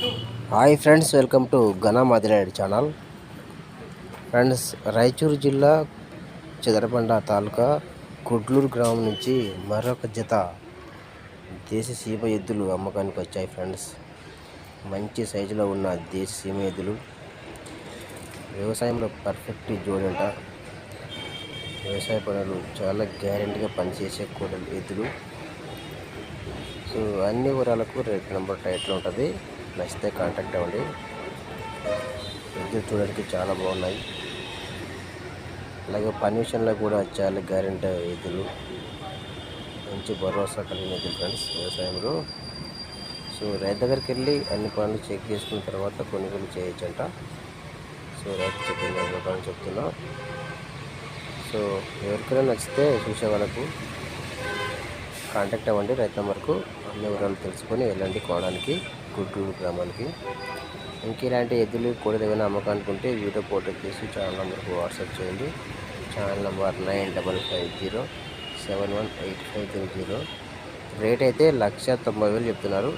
Hi friends, welcome to ఘన మదిరాయుడు channel. Friends, Raichur జిల్లా చెదరబండ తాలూకా కుడ్లూరు గ్రామం నుంచి మరొక జత దేశీ సీమ ఎద్దులు అమ్మకానికి వచ్చాయి. ఫ్రెండ్స్, మంచి సైజులో ఉన్న దేశీ సీమ ఎద్దులు, వ్యవసాయంలో పర్ఫెక్ట్ జోడంట. వ్యవసాయ పనులు చాలా గ్యారెంటీగా పనిచేసే కూడలు ఎద్దులు. సో అన్ని వివరాలకు రేట్ నెంబర్ టైట్లో ఉంటుంది. నచ్చితే కాంటాక్ట్ అవ్వండి. ఎద్దులు చూడడానికి చాలా బాగున్నాయి. అలాగే పని విషయంలో కూడా చాలా గ్యారెంటీ ఎద్దులు, మంచి భరోసా కలిగిన ఎద్దులు ఫ్రెండ్స్ వ్యవసాయంలో. సో రైతు దగ్గరికి వెళ్ళి అన్ని పనులు చెక్ చేసుకున్న తర్వాత కొనుగోలు చేయొచ్చంట. సో రైతు చెప్పిన ప్రకారం చెప్తున్నా. సో ఎవరికైనా నచ్చితే చూసే వాళ్ళకు కాంటాక్ట్ అవ్వండి. రైతు నెంబర్కు అన్ని వివరాలు తెలుసుకొని వెళ్ళండి కొనడానికి గుడ్లూరు గ్రామానికి. ఇంక ఇలాంటి ఎద్దులు కూడా ఏమైనా అమ్మకానికి ఉంటే వీడియో ఫోటో తీసి ఛానల్ నెంబర్కు వాట్సాప్ చేయండి. Channel number 9550718500. రేట్ అయితే 1,90,000 చెప్తున్నారు.